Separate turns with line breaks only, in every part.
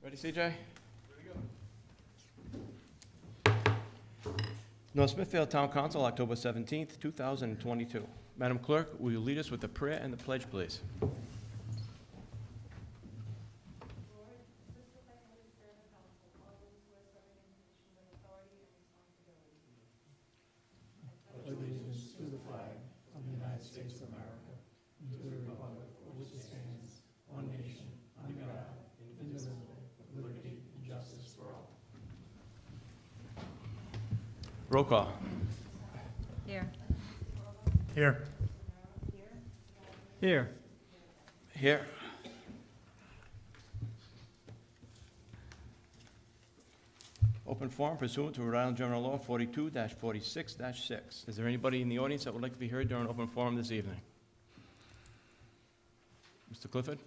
Ready, CJ? Ready to go. North Smithfield Town Council, October 17th, 2022. Madam Clerk, will you lead us with the prayer and the pledge, please?
Allegiance to the flag of the United States of America and to the republic for which it stands, one nation, under God, indivisible, with liberty and justice for all.
Roll call.
Here.
Here. Here.
Here. Open forum pursuant to Rhode Island General Law 42-46-6. Is there anybody in the audience that would like to be heard during open forum this evening? Mr. Clifford?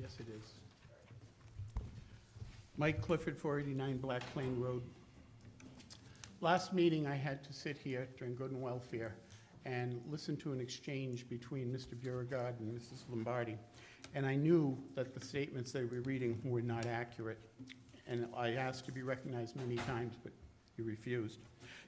Yes, it is. Mike Clifford, 489 Black Plain Road. Last meeting, I had to sit here during Good and Welfare and listen to an exchange between Mr. Beauregard and Mrs. Lombardi. And I knew that the statements they were reading were not accurate. And I asked to be recognized many times, but you refused.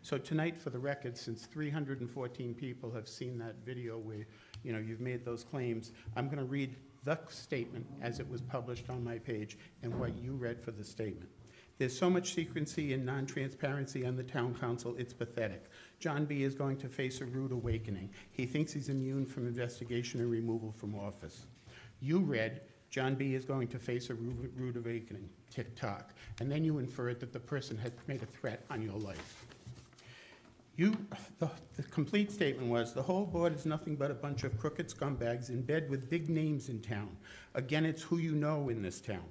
So tonight, for the record, since 314 people have seen that video where you've made those claims, I'm going to read the statement as it was published on my page and what you read for the statement. There's so much secrecy and non-transparency on the town council, it's pathetic. John B. is going to face a rude awakening. He thinks he's immune from investigation and removal from office. You read, John B. is going to face a rude awakening, tick-tock. And then you inferred that the person had made a threat on your life. The complete statement was, the whole board is nothing but a bunch of crooked scumbags in bed with big names in town. Again, it's who you know in this town.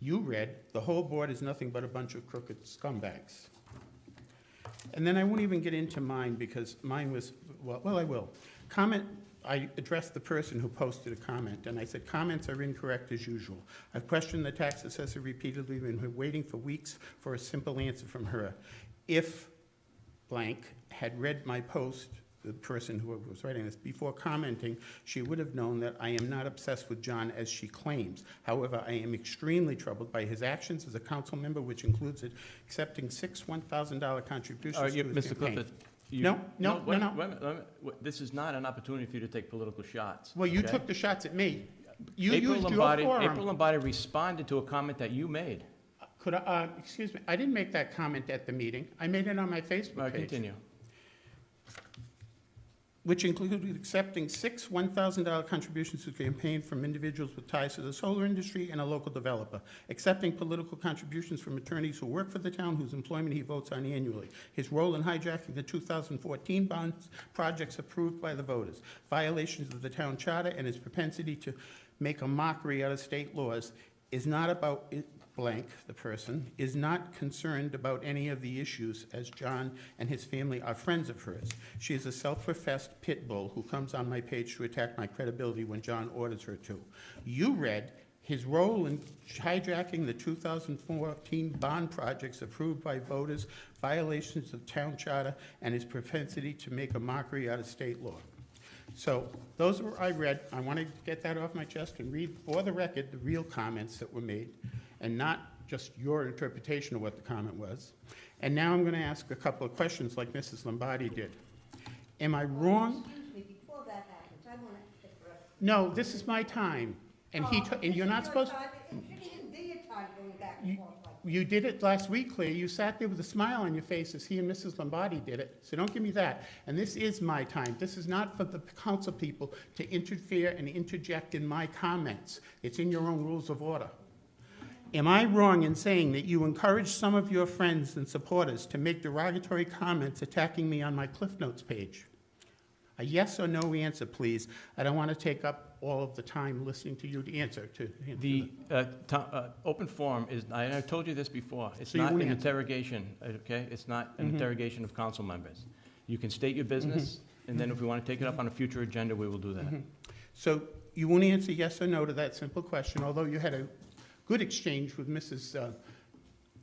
You read, the whole board is nothing but a bunch of crooked scumbags. And then I won't even get into mine because mine was, well, I will. I addressed the person who posted a comment, and I said, comments are incorrect as usual. I've questioned the tax assessor repeatedly and been waiting for weeks for a simple answer from her. If blank had read my post, the person who was writing this, before commenting, she would have known that I am not obsessed with John as she claims. However, I am extremely troubled by his actions as a council member, which includes accepting 6 $1,000 contributions to his
Mr.
campaign.
Clifford,
No.
Wait a minute. This is not an opportunity for you to take political shots.
Well, you
okay?
took the shots at me. You
April
used
Lombardi,
your forum.
April Lombardi responded to a comment that you made.
Could I, excuse me, I didn't make that comment at the meeting. I made it on my Facebook page.
Continue.
Which included accepting 6 $1,000 contributions to the campaign from individuals with ties to the solar industry and a local developer, accepting political contributions from attorneys who work for the town whose employment he votes on annually, his role in hijacking the 2014 bonds projects approved by the voters, violations of the town charter, and his propensity to make a mockery out of state laws is not about blank, the person, is not concerned about any of the issues as John and his family are friends of hers. She is a self-professed pit bull who comes on my page to attack my credibility when John orders her to. You read his role in hijacking the 2014 bond projects approved by voters, violations of town charter, and his propensity to make a mockery out of state law. So those were I read. I want to get that off my chest and read for the record the real comments that were made and not just your interpretation of what the comment was. And now I'm going to ask a couple of questions like Mrs. Lombardi did. Am I wrong?
Excuse me, before that happens, I want to interrupt.
No, this is my time. And and you're not supposed to.
It shouldn't even be a time going back and forth like that.
You did it last week, Claire. You sat there with a smile on your face as he and Mrs. Lombardi did it. So don't give me that. And this is my time. This is not for the council people to interfere and interject in my comments. It's in your own rules of order. Am I wrong in saying that you encouraged some of your friends and supporters to make derogatory comments attacking me on my Cliff Notes page? A yes or no answer, please. I don't want to take up all of the time listening to you to answer.
The open forum is, I told you this before, it's
So you
not an
won't answer.
interrogation, okay? It's not an interrogation of council members. You can state your business, and then if we want to take it up on a future agenda, we will do that.
So you won't answer yes or no to that simple question, although you had a good exchange with Mrs.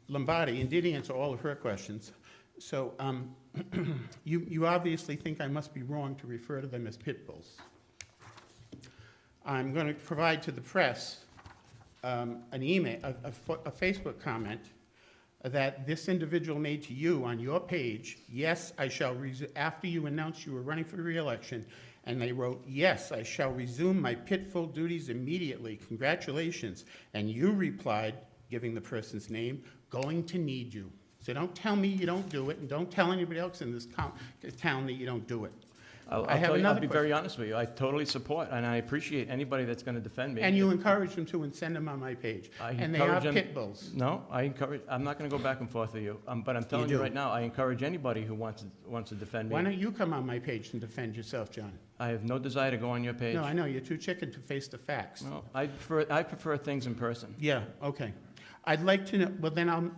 Lombardi and did answer all of her questions. So you obviously think I must be wrong to refer to them as pit bulls. I'm going to provide to the press an email, a Facebook comment that this individual made to you on your page. Yes, I shall after you announced you were running for re-election, and they wrote, yes, I shall resume my pitfall duties immediately. Congratulations. And you replied, giving the person's name, going to need you. So don't tell me you don't do it, and don't tell anybody else in this town that you don't do it.
I'll be very honest with you. I totally support, and I appreciate anybody that's going to defend me.
And you encourage them to and send them on my page. And they are
encourage them-
pit bulls.
No, I'm not going to go back and forth with you, but I'm telling you
do.
right now, I encourage anybody who wants to defend
Why
me.
don't you come on my page and defend yourself, John?
I have no desire to go on your page.
No, I know, you're too chicken to face the facts.
No, I prefer things in person.
Yeah, okay. I'd like to know, well, then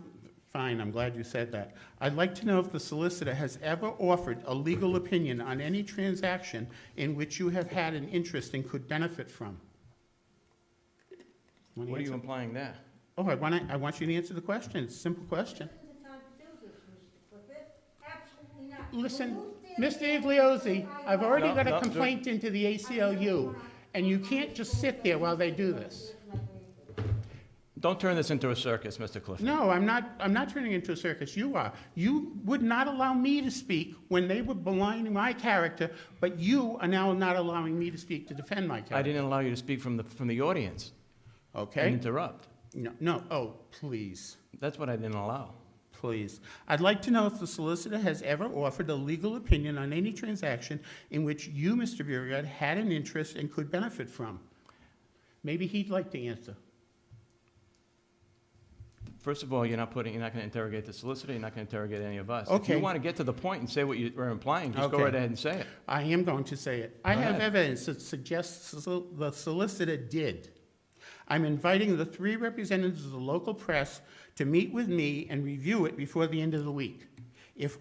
fine, I'm glad you said that. I'd like to know if the solicitor has ever offered a legal opinion on any transaction in which you have had an interest and could benefit from. Want to
What are you
answer?
implying there?
Oh, I want you to answer the question. It's a simple question.
This isn't the time to do this, Mr. Clifford. Absolutely not.
Listen,
You moved
Mr.
there-
Igliozzi, I've already
No,
got a
no,
complaint into the ACLU, and you can't just sit there while they do this.
Don't turn this into a circus, Mr. Clifford.
No, I'm not turning into a circus. You are. You would not allow me to speak when they were maligning my character, but you are now not allowing me to speak to defend my character.
I didn't allow you to speak from the audience and
Okay?
interrupt.
No, oh, please,
That's what I didn't allow.
please. I'd like to know if the solicitor has ever offered a legal opinion on any transaction in which you, Mr. Biragad, had an interest and could benefit from. Maybe he'd like to answer.
First of all, you're not going to interrogate the solicitor, you're not going to interrogate any of us. If
Okay.
you want to get to the point and say what you were implying, just go
Okay.
right ahead and say it.
I am going to say it. I
Go
have
ahead.
evidence that suggests the solicitor did. I'm inviting the 3 representatives of the local press to meet with me and review it before the end of the week. If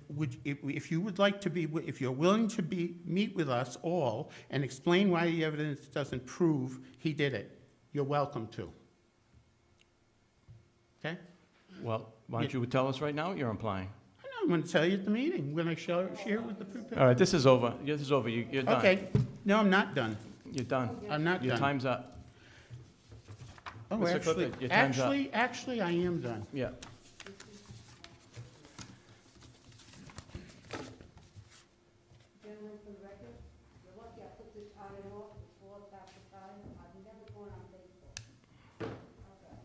you would like to be, if you're willing to meet with us all and explain why the evidence doesn't prove he did it, you're welcome to. Okay?
Well, why don't you tell us right now what you're implying?
I know, I'm going to tell you at the meeting when I share it with the people.
All right, this is over. This is over. You're done.
Okay. No, I'm not done.
You're done.
I'm not
Your
done.
time's up.
Oh,
Mr.
actually,
Clifford, your time's up.
actually, I am done.
Yeah.
Gentlemen, for the record, you're lucky I put this on and off before past the time. I've never gone on Facebook. Okay.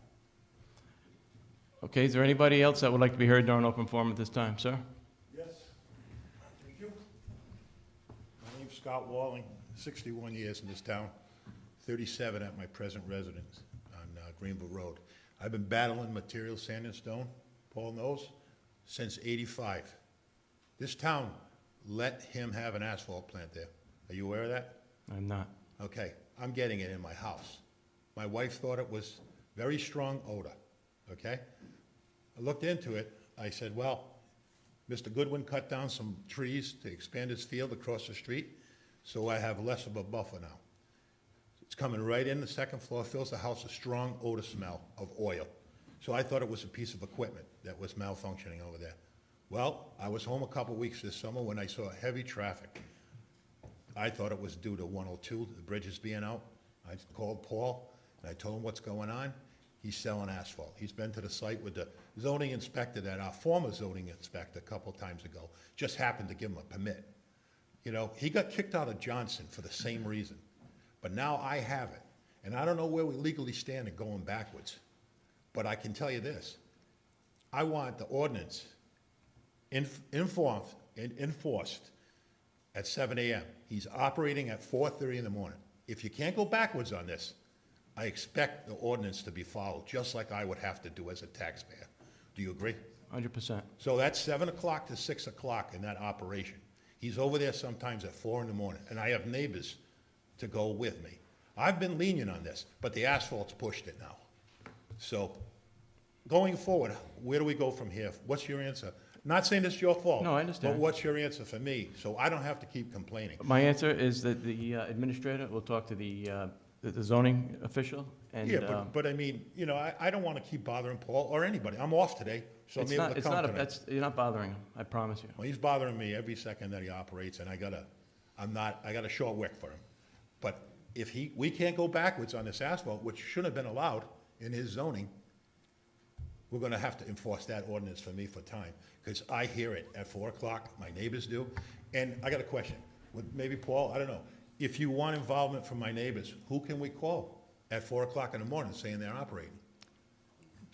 Okay, is there anybody else that would like to be heard during open forum at this time, sir?
Yes. Thank you. My name's Scott Walling, 61 years in this town, 37 at my present residence on Greenville Road. I've been battling material sand and stone, Paul knows, since '85. This town let him have an asphalt plant there. Are you aware of that?
I'm not.
Okay, I'm getting it in my house. My wife thought it was very strong odor, okay? I looked into it. I said, well, Mr. Goodwin cut down some trees to expand his field across the street, so I have less of a buffer now. It's coming right in the second floor, fills the house with strong odor smell of oil. So I thought it was a piece of equipment that was malfunctioning over there. Well, I was home a couple weeks this summer when I saw heavy traffic. I thought it was due to 102, the bridges being out. I called Paul, and I told him what's going on. He's selling asphalt. He's been to the site with the zoning inspector, that our former zoning inspector a couple times ago, just happened to give him a permit. You know, he got kicked out of Johnson for the same reason. But now I have it. And I don't know where we legally stand in going backwards. But I can tell you this. I want the ordinance enforced at 7 a.m. He's operating at 4:30 in the morning. If you can't go backwards on this, I expect the ordinance to be followed, just like I would have to do as a taxpayer. Do you agree?
100%.
So that's 7 o'clock to 6 o'clock in that operation. He's over there sometimes at 4 in the morning, and I have neighbors to go with me. I've been lenient on this, but the asphalt's pushed it now. So, going forward, where do we go from here? What's your answer? Not saying it's your fault.
No, I understand.
But what's your answer for me, so I don't have to keep complaining?
My answer is that the administrator will talk to the zoning official, and
Yeah, but I mean, you know, I don't want to keep bothering Paul or anybody. I'm off today, so I'm
it's
able
not,
to
it's
come
not,
tonight.
you're not bothering him, I promise you.
Well, he's bothering me every second that he operates, and I got a short wick for him. But if we can't go backwards on this asphalt, which shouldn't have been allowed in his zoning, we're gonna have to enforce that ordinance for me for time, because I hear it at 4 o'clock, my neighbors do. And I got a question, with maybe Paul, I don't know. If you want involvement from my neighbors, who can we call at 4 o'clock in the morning saying they're operating?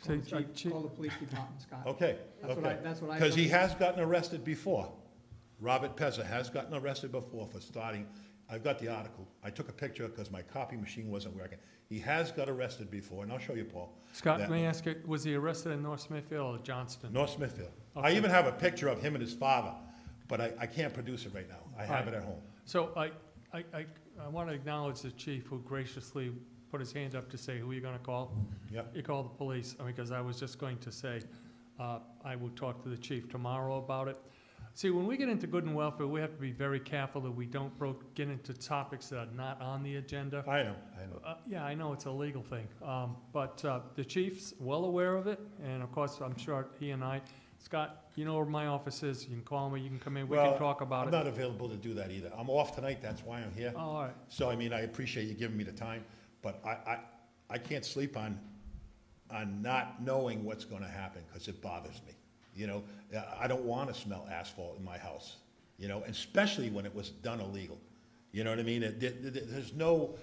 Say,
Chief, call the police department, Scott.
Okay,
That's what
okay.
that's what I've
Because he
done.
has gotten arrested before. Robert Pezza has gotten arrested before for starting, I've got the article. I took a picture because my copy machine wasn't working. He has got arrested before, and I'll show you, Paul.
Scott,
that-
may I ask you, was he arrested in North Smithfield or Johnston?
North Smithfield. I
Okay.
even have a picture of him and his father, but I can't produce it right now. I have it at home.
So I want to acknowledge the chief who graciously put his hand up to say who you're going to call.
Yep.
You call the police, because I was just going to say, I will talk to the chief tomorrow about it. See, when we get into good and welfare, we have to be very careful that we don't get into topics that are not on the agenda.
I know.
Yeah, I know it's a legal thing, but the chief's well aware of it, and of course, I'm sure he and Scott, you know where my office is, you can call me, you can come in, we can
Well,
talk about
I'm
it.
not available to do that either. I'm off tonight, that's why I'm here.
Oh, all right,
So, I mean, I appreciate you giving me the time, but I can't sleep on not knowing what's gonna happen, because it bothers me. You know, I don't wanna smell asphalt in my house, you know, especially when it was done illegal. You know what I mean? There's no,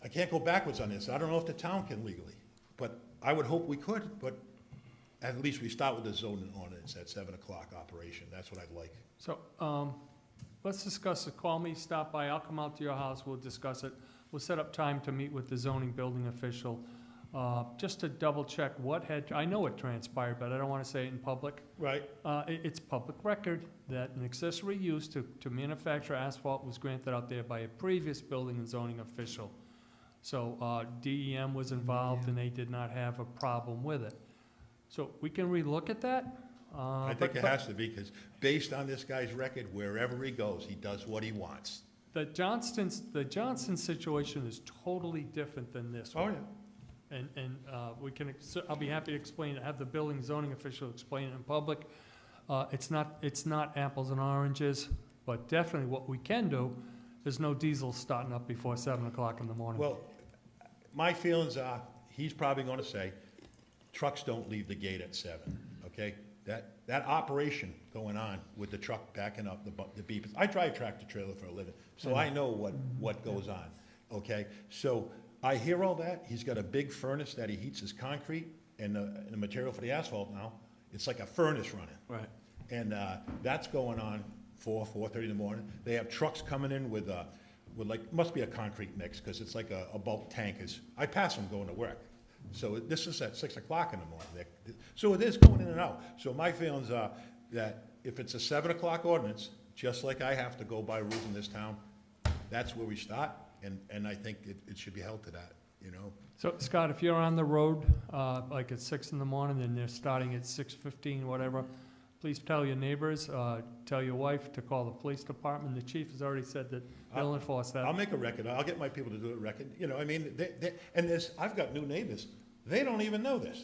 I can't go backwards on this. I don't know if the town can legally, but I would hope we could, but at least we start with the zoning ordinance at 7 o'clock operation. That's what I'd like.
so, let's discuss it, call me, stop by, I'll come out to your house, we'll discuss it. We'll set up time to meet with the zoning building official, just to double check I know it transpired, but I don't wanna say it in public.
Right.
It's public record that an accessory use to manufacture asphalt was granted out there by a previous building and zoning official. So, DEM was involved and they did not have a problem with it. So we can relook at that?
I think it has to be, because based on this guy's record, wherever he goes, he does what he wants.
The Johnston situation is totally different than this one.
yeah.
And I'll be happy to explain it, have the building zoning official explain it in public. It's not apples and oranges, but definitely what we can do, there's no diesel starting up before 7 o'clock in the morning.
Well, my feelings are, he's probably gonna say, trucks don't leave the gate at 7, okay? That operation going on with the truck backing up the beepers. I drive tractor trailer for a living, so I know what goes on, okay? So I hear all that. He's got a big furnace that he heats his concrete and the material for the asphalt now. It's like a furnace running.
Right.
And that's going on 4:30 in the morning. They have trucks coming in with like, must be a concrete mix, because it's like a bulk tankers. I pass them going to work. So this is at 6 o'clock in the morning. So it is going in and out. So my feelings are that if it's a 7 o'clock ordinance, just like I have to go by rules in this town, that's where we start, and I think it should be held to that, you know?
So, Scott, if you're on the road, like at 6 in the morning, and they're starting at 6:15, whatever, please tell your neighbors, tell your wife to call the police department. The chief has already said that they'll enforce that.
I'll make a record. I'll get my people to do a record. You know, I mean, I've got new neighbors. They don't even know this,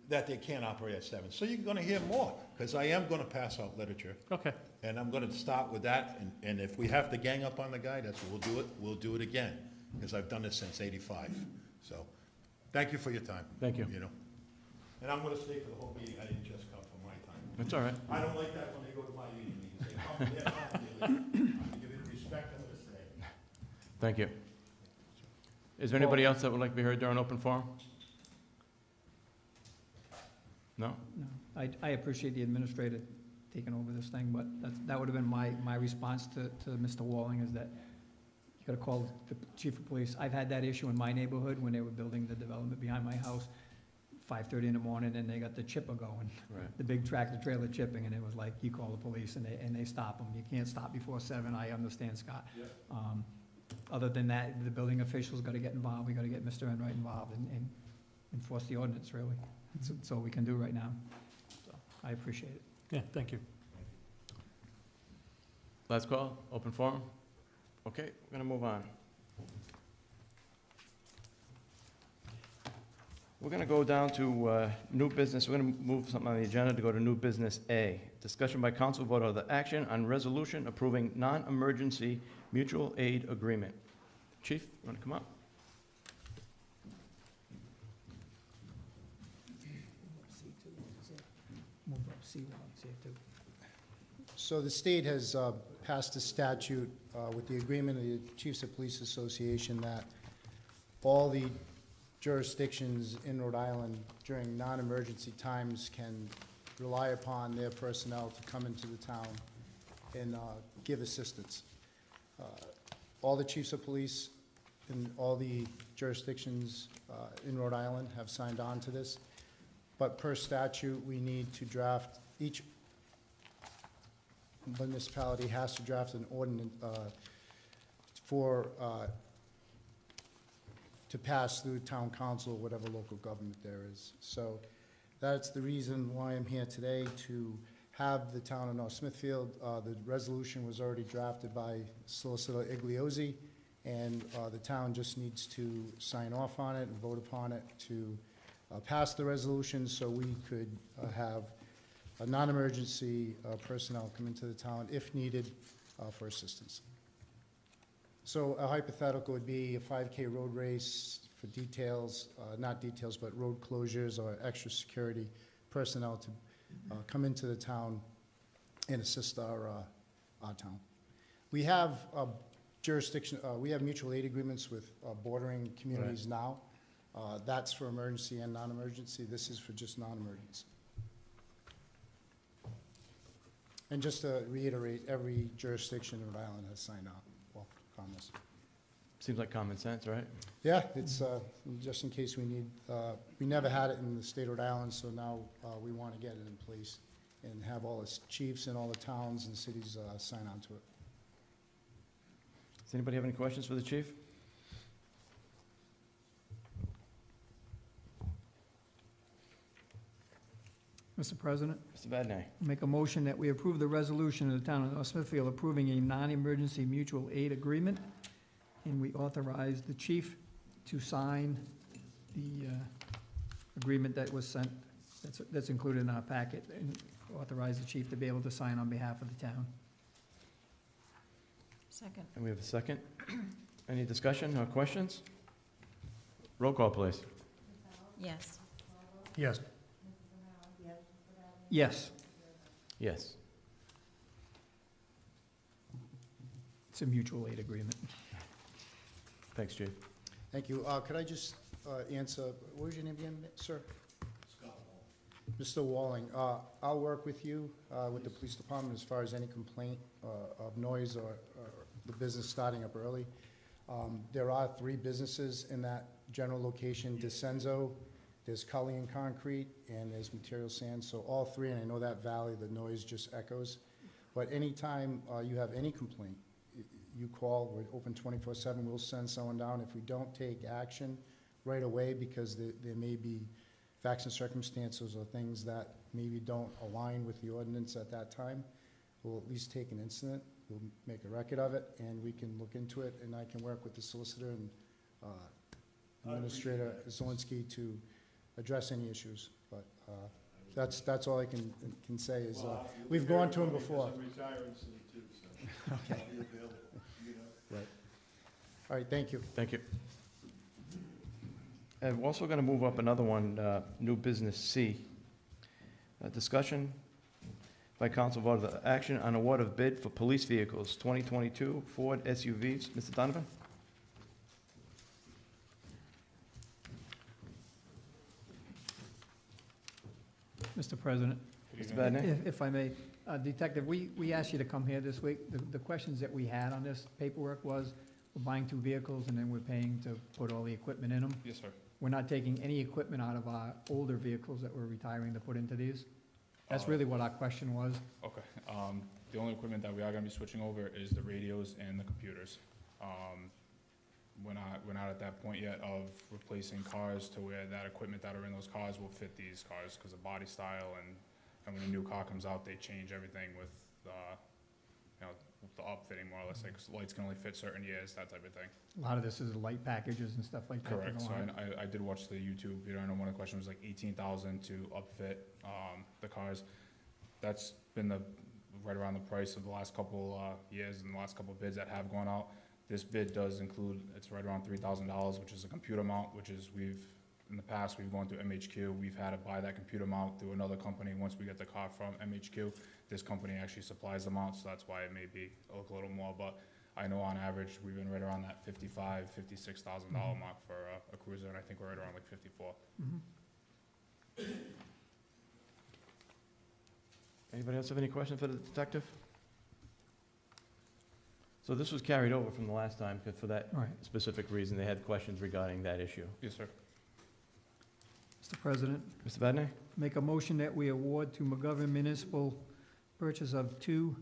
that they can't operate at 7. So you're gonna hear more, because I am gonna pass out literature.
Okay,
And I'm gonna start with that, and if we have to gang up on the guy, that's what we'll do it again, because I've done this since '85. So, thank you for your time.
Thank you.
You know, and I'm gonna stay for the whole meeting. I didn't just come for my time.
That's all right.
I don't like that when they go to my meeting. They say, come for their time, they leave. I give you the respect I'm gonna say.
Thank you. Is there anybody else that would like to be heard during open forum? No?
No, I appreciate the administrator taking over this thing, but that would have been my response to Mr. Walling, is that you gotta call the chief of police. I've had that issue in my neighborhood when they were building the development behind my house. 5:30 in the morning, and they got the chipper going,
Right.
the big tractor trailer chipping, and it was like, you call the police and they stop them. You can't stop before 7, I understand, Scott. Other than that, the building officials gotta get involved, we gotta get Mr. Enright involved and enforce the ordinance, really. That's all we can do right now. So, I appreciate it.
Yeah, thank you.
Last call, open forum. Okay, we're gonna move on. We're gonna go down to new business. We're gonna move something on the agenda to go to new business A. Discussion by council vote of the action on resolution approving non-emergency mutual aid agreement. Chief, you wanna come up?
Move up C1, C2.
So the state has passed a statute with the agreement of the Chiefs of Police Association that all the jurisdictions in Rhode Island during non-emergency times can rely upon their personnel to come into the town and give assistance. All the chiefs of police in all the jurisdictions in Rhode Island have signed on to this, but per statute, we need to draft, each municipality has to draft an ordinance to pass through town council or whatever local government there is. So that's the reason why I'm here today, to have the town of North Smithfield. The resolution was already drafted by Solicitor Igliozzi, and the town just needs to sign off on it and vote upon it to pass the resolution so we could have a non-emergency personnel come into the town if needed for assistance. So a hypothetical would be a 5K road race for details, not details, but road closures or extra security personnel to come into the town and assist our town. We have jurisdiction, we have mutual aid agreements with bordering communities now. That's for emergency and non-emergency. This is for just non-emergency. And just to reiterate, every jurisdiction in Rhode Island has signed on this.
Seems like common sense, right?
Yeah, it's just in case we need, we never had it in the state of Rhode Island, so now we want to get it in place and have all the chiefs and all the towns and cities sign on to it.
Does anybody have any questions for the chief?
Mr. President,
Mr. Vadney?
make a motion that we approve the resolution of the town of North Smithfield approving a non-emergency mutual aid agreement, and we authorize the chief to sign the agreement that was sent, that's included in our packet, and authorize the chief to be able to sign on behalf of the town.
Second.
And we have a second. Any discussion or questions? Roll call, please.
Yes.
Yes.
Yes,
Yes.
it's a mutual aid agreement.
Thanks, Chief.
Thank you. Could I just answer, what was your name again, sir? Mr. Walling, I'll work with you, with the police department as far as any complaint of noise or the business starting up early. There are 3 businesses in that general location, DeCenzo, there's Cully and Concrete, and there's Material Sand. So all 3, and I know that valley, the noise just echoes. But anytime you have any complaint, you call, we're open 24/7, we'll send someone down. If we don't take action right away because there may be facts and circumstances or things that maybe don't align with the ordinance at that time, we'll at least take an incident, we'll make a record of it, and we can look into it, and I can work with the solicitor and Administrator Zelinski to address any issues. But that's all I can say is, we've gone to him before. Okay. Right. All right, thank you.
Thank you. And we're also going to move up another one, new business C. Discussion by council vote of action on award of bid for police vehicles, 2022 Ford SUVs. Mr. Donovan?
Mr. President,
Mr. Vadney?
if I may, Detective, we asked you to come here this week. The questions that we had on this paperwork was, we're buying 2 vehicles and then we're paying to put all the equipment in them.
Yes, sir.
we're not taking any equipment out of our older vehicles that we're retiring to put into these? That's really what our question was.
Okay, the only equipment that we are gonna be switching over is the radios and the computers. We're not at that point yet of replacing cars to where that equipment that are in those cars will fit these cars, because of body style, and when a new car comes out, they change everything with, with the upfitting more or less, like, 'cause lights can only fit certain years, that type of thing.
A lot of this is light packages and stuff like that. that
Correct,
go
so
on.
I did watch the YouTube video, I know one of the questions was like 18,000 to upfit, the cars. That's been right around the price of the last couple, years and the last couple bids that have gone out. This bid does include, it's right around $3,000, which is a computer mount, which is in the past, we've gone through MHQ, we've had to buy that computer mount through another company once we get the car from MHQ. This company actually supplies the mount, so that's why it may be a little more, but I know on average, we've been right around that $55,000, $56,000 mark for a cruiser, and I think we're right around like 54.
Mhm.
Anybody else have any questions for the detective? So this was carried over from the last time, 'cause for that
All right,
specific reason, they had questions regarding that issue.
Yes, sir.
Mr. President,
Mr. Vadney?
make a motion that we award to McGovern Municipal purchase of two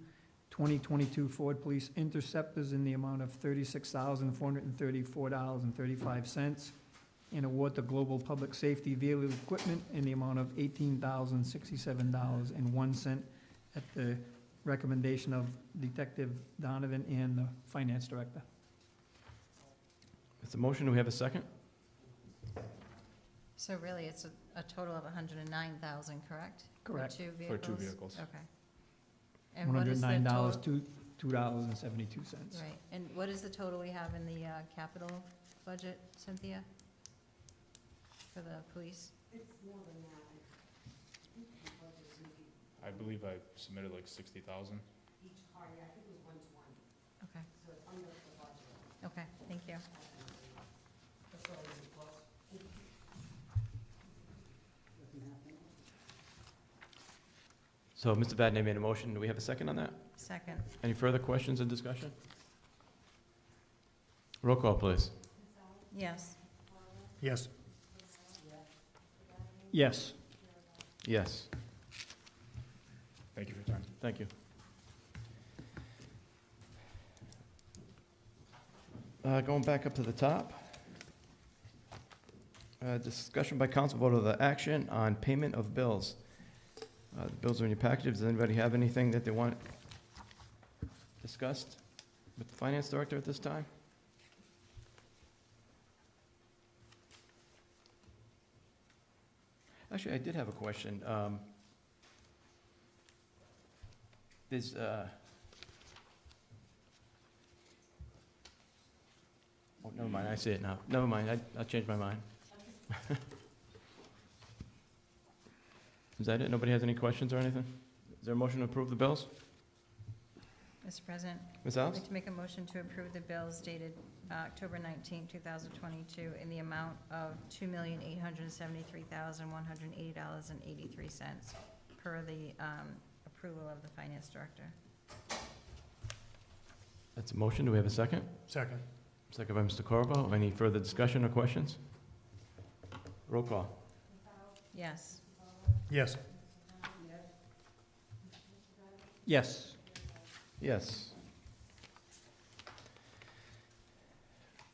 2022 Ford Police Interceptors in the amount of $36,434.35, and award to Global Public Safety Vehicle Equipment in the amount of $18,067.01 at the recommendation of Detective Donovan and the Finance Director.
It's a motion, do we have a second?
So really, it's a total of 109,000, correct?
Correct.
For two
For
vehicles?
two vehicles.
Okay. And what is the
$109,
total?
$2.72.
Right, and what is the total we have in the capital budget, Cynthia? For the police?
It's more than that.
I believe I submitted like 60,000.
Each car, yeah, I think it was 120,
Okay,
so it's under the budget.
okay, thank you.
That's what I was plus. Doesn't happen.
So Mr. Vadney made a motion, do we have a second on that?
Second,
Any further questions and discussion? Roll call, please.
yes.
Yes.
Yes.
Yes,
Thank you for your time.
thank you. Going back up to the top. Discussion by council vote of the action on payment of bills. The bills are in your packages. Does anybody have anything that they want discussed with the finance director at this time? Actually, I did have a question. There's, oh, never mind, I see it now. Never mind, I changed my mind. Is that it? Nobody has any questions or anything? Is there a motion to approve the bills?
Mr. President,
Ms.
I'd
Alves?
like to make a motion to approve the bills dated October 19, 2022, in the amount of $2,873,180.83 per the approval of the finance director.
That's a motion. Do we have a second?
Second.
Second by Mr. Corvo. Any further discussion or questions? Roll call.
Yes.
Yes.
Yes.
Yes.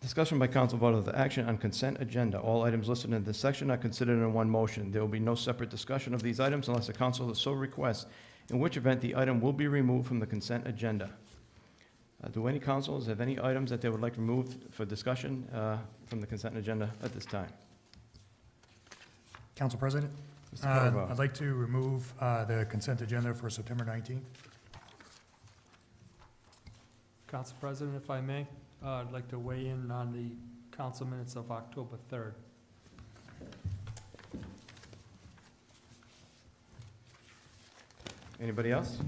Discussion by council vote of the action on consent agenda. All items listed in this section are considered in one motion. There will be no separate discussion of these items unless the council so requests, in which event the item will be removed from the consent agenda. Do any councilors have any items that they would like removed for discussion from the consent agenda at this time?
Council President,
Mr. Corvo.
I'd like to remove the consent agenda for September 19th.
Council President, if I may, I'd like to weigh in on the council minutes of October 3rd.
Anybody else?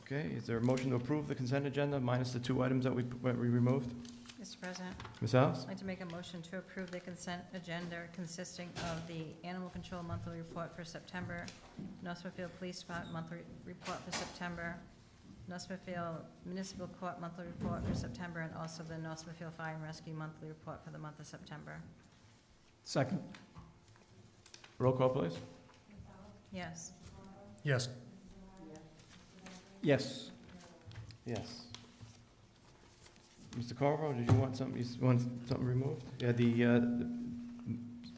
Okay, is there a motion to approve the consent agenda minus the two items that we removed?
Mr. Mr. President,
Ms. Alves?
I'd like to make a motion to approve the consent agenda consisting of the Animal Control Monthly Report for September, North Smithfield Police Department Monthly Report for September, North Smithfield Municipal Court Monthly Report for September, and also the North Smithfield Fire and Rescue Monthly Report for the month of September.
Second.
Roll call, please.
Yes.
Yes.
Yes.
Yes. Mr. Carver, did you want something, removed? Yeah, the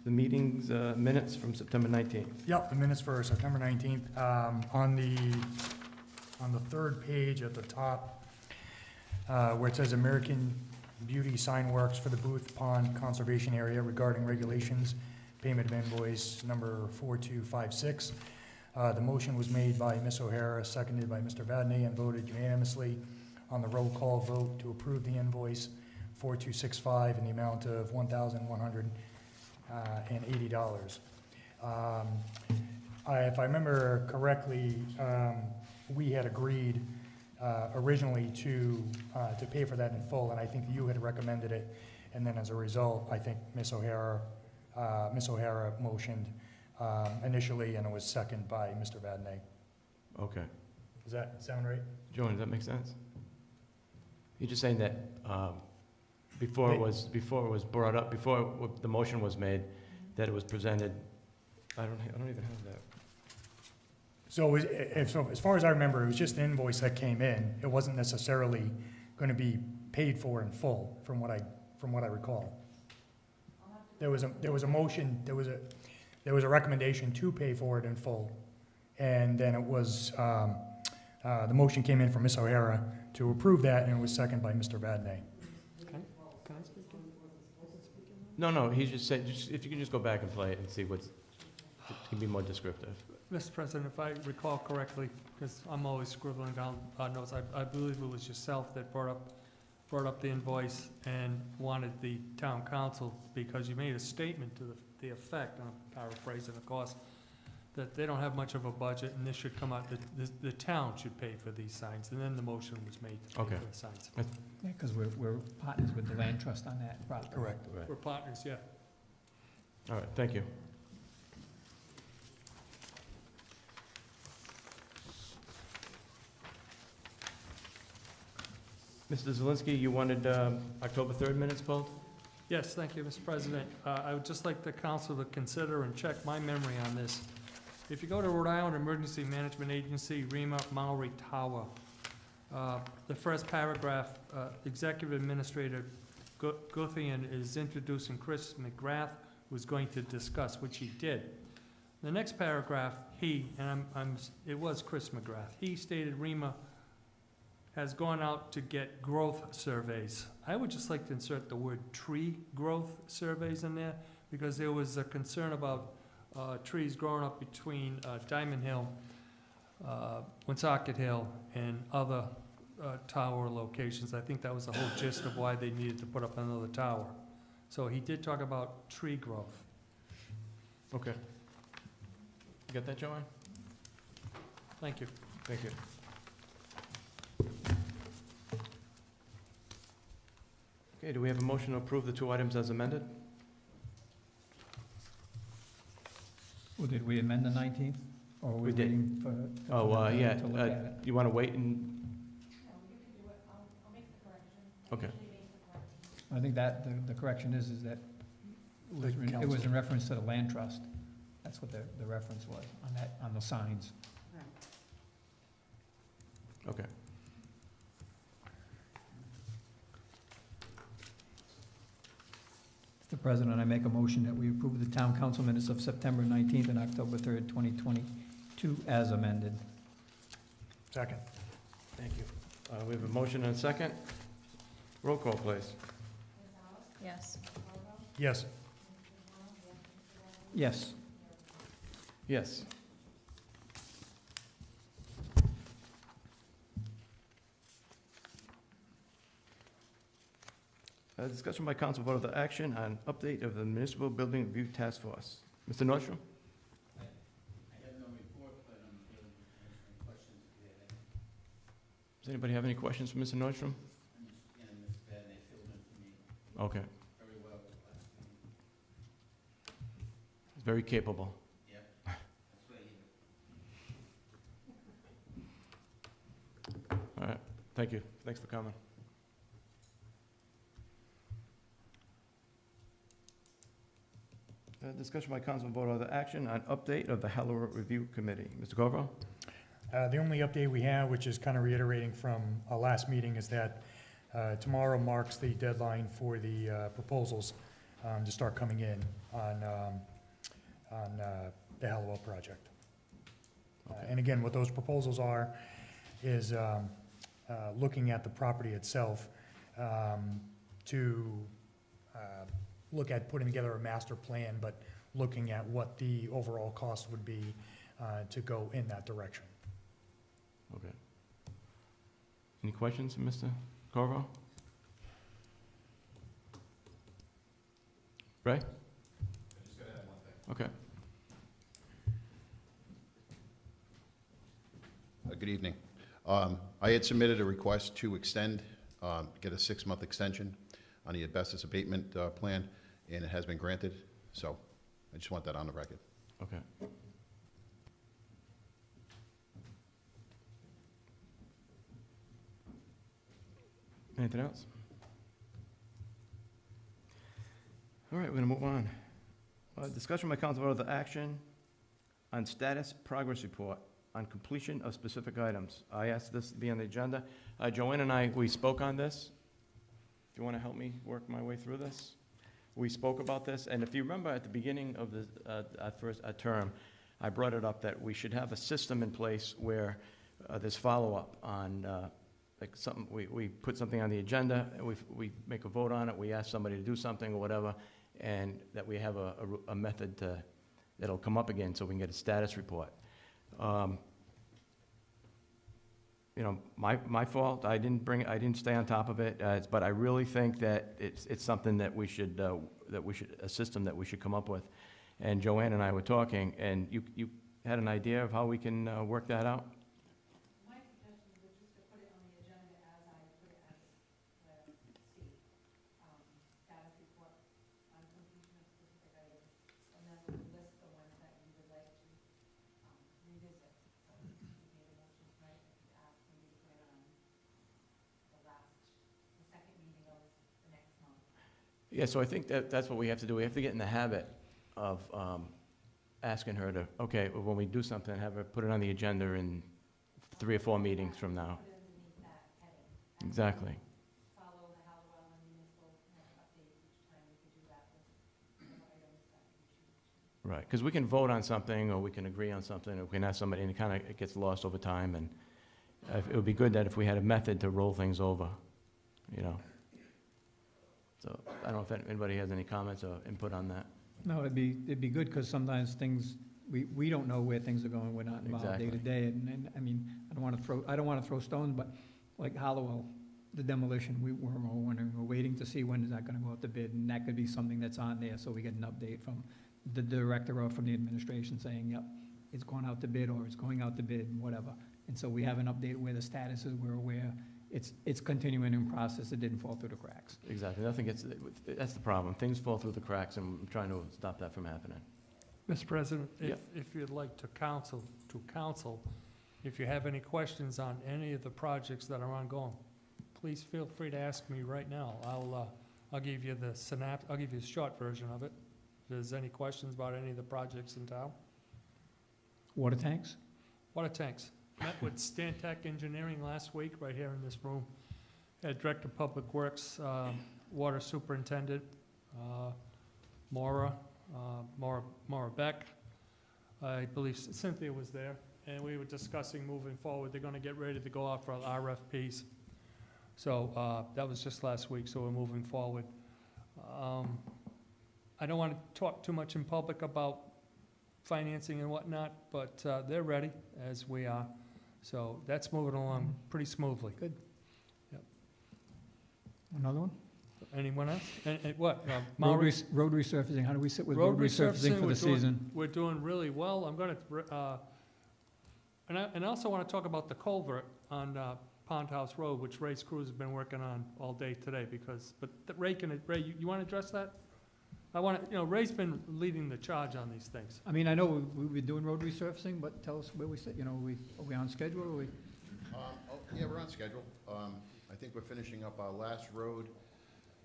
meeting's minutes from September 19th.
Yep, the minutes for September 19th. On the third page at the top, where it says American Beauty Sign Works for the Booth Pond Conservation Area regarding regulations, payment of invoice number 4256. The motion was made by Ms. O'Hara, seconded by Mr. Vadney, and voted unanimously on the roll call vote to approve the invoice 4265 in the amount of $1,180. If I remember correctly, we had agreed originally to pay for that in full, and I think you had recommended it. And then as a result, I think Ms. O'Hara motioned initially, and it was seconded by Mr. Vadney.
Okay.
Does that sound right?
Joan, does that make sense? You're just saying that before it was brought up, before the motion was made, that it was presented. I don't even have that.
So as far as I remember, it was just an invoice that came in. It wasn't necessarily going to be paid for in full, from what I recall. There was a motion. There was a recommendation to pay for it in full, and then it was the motion came in from Ms. O'Hara to approve that, and it was seconded by Mr. Vadney.
Can I speak in?
No, he just said, if you can just go back and play it and see it can be more descriptive.
Mr. President, if I recall correctly, because I'm always scribbling down notes, I believe it was yourself that brought up the invoice and wanted the town council, because you made a statement to the effect, and I'm paraphrasing of course, that they don't have much of a budget and this should come out, the town should pay for these signs, and then the motion was made to pay
Okay.
for the signs.
Yeah, because we're partners with the land trust on that property.
Correct.
Right.
We're partners, yeah.
All right, thank you. Mr. Zelinski, you wanted October 3rd minutes pulled?
Yes, thank you, Mr. President. I would just like the council to consider and check my memory on this. If you go to Rhode Island Emergency Management Agency, REMA Maury Tower, the first paragraph, Executive Administrator Guthian is introducing Chris McGrath, who's going to discuss, which he did. The next paragraph, it was Chris McGrath. He stated REMA has gone out to get growth surveys. I would just like to insert the word tree growth surveys in there, because there was a concern about trees growing up between Diamond Hill, Woonsocket Hill, and other tower locations. I think that was the whole gist of why they needed to put up another tower. So he did talk about tree growth.
Okay. You got that, Joanne?
Thank you.
Thank you. Okay, do we have a motion to approve the two items as amended?
Well, did we amend the 19th? Or are we
We did.
waiting for?
Yeah,
to look at it?
you want to wait and,
No, you can do it, I'll make the correction. I
Okay.
usually make the correction.
I think that, the correction is that it was
council.
in reference to the land trust. That's what the reference was on that, on the signs.
okay.
Mr. President, I make a motion that we approve the town council minutes of September 19th and October 3rd, 2022 as amended.
Second.
Thank you. We have a motion and a second. Roll call, please.
Yes.
Yes.
Yes.
Yes. Discussion by council vote of the action on update of the Municipal Building Review Task Force. Mr. Nordstrom?
I have no report, but I'm here to answer any questions if you have any.
Does anybody have any questions for Mr. Nordstrom?
And Ms. Vadney filled in for me
Okay,
very well at the last meeting.
he's very capable.
Yep, that's what I hear.
All right, thank you. Thanks for coming. Discussion by council vote other action on update of the Hallower Review Committee. Mr. Corvo?
The only update we have, which is kind of reiterating from our last meeting, is that tomorrow marks the deadline for the proposals to start coming in on the Hallowell project. And again, what those proposals are is looking at the property itself to look at putting together a master plan, but looking at what the overall cost would be to go in that direction.
Okay. Any questions, Mr. Corvo? Ray?
I'm just gonna add one thing.
Okay.
Good evening. I had submitted a request to extend, get a 6-month extension on the asbestos abatement plan, and it has been granted, so I just want that on the record.
Okay. Anything else? All right, we're gonna move on. Discussion by council vote of the action on status progress report on completion of specific items. I asked this to be on the agenda. Joanne and I, we spoke on this. If you want to help me work my way through this. We spoke about this, and if you remember at the beginning of the first term, I brought it up that we should have a system in place where there's follow-up on, like something, we put something on the agenda, and we make a vote on it, we ask somebody to do something or whatever, and that we have a method that'll come up again so we can get a status report. You know, my fault, I didn't stay on top of it, but I really think that it's something that we should, a system that we should come up with. And Joanne and I were talking, and you had an idea of how we can work that out?
My suggestion was just to put it on the agenda as I put it as the status report on completion of specific items, and then we would list the ones that you would like to revisit. So if you made a motion tonight, I could ask them to put it on the second meeting of the next month.
Yeah, so I think that's what we have to do. We have to get in the habit of asking her to, okay, when we do something, have her put it on the agenda in 3 or 4 meetings from now.
Put it underneath that heading.
Exactly.
Follow the Hallowell and Municipal update each time. We could do that with items that we choose.
Right, because we can vote on something, or we can agree on something, or we can ask somebody, and it gets lost over time, and it would be good that if we had a method to roll things over, you know. So, I don't know if anybody has any comments or input on that.
No, it'd be good, because sometimes things, we don't know where things are going, we're not involved day to
Exactly.
day, and I mean, I don't wanna throw stones, but like Hallowell, the demolition, we're all wondering, we're waiting to see when is that gonna go out to bid, and that could be something that's on there, so we get an update from the director or from the administration saying, yep, it's going out to bid, or it's going out to bid, whatever. And so we have an update where the status is, we're aware, it's continuing in process, it didn't fall through the cracks.
Exactly, nothing gets, that's the problem, things fall through the cracks, and I'm trying to stop that from happening.
Mr. President,
Yeah.
if you'd like to counsel, if you have any questions on any of the projects that are ongoing, please feel free to ask me right now. I'll give you the I'll give you a short version of it. If there's any questions about any of the projects in town.
Water tanks?
Water tanks. Met with Stantec Engineering last week, right here in this room. Had Director of Public Works, Water Superintendent, Maura Beck. I believe Cynthia was there, and we were discussing moving forward. They're gonna get ready to go out for RFPs. So, that was just last week, so we're moving forward. I don't wanna talk too much in public about financing and whatnot, but, they're ready, as we are. So that's moving along pretty smoothly.
Good. Another one?
Anyone else? What?
Road
Maori?
road resurfacing, how do we sit with road resurfacing for the season?
We're doing really well. I'm gonna, and I also wanna talk about the culvert on, Pond House Road, which Ray's crews have been working on all day today, but Ray, you want to address that? Ray's been leading the charge on these things.
I mean, I know we've been doing road resurfacing, but tell us where we sit, are we on schedule, or are we?
Yeah, we're on schedule. I think we're finishing up our last road.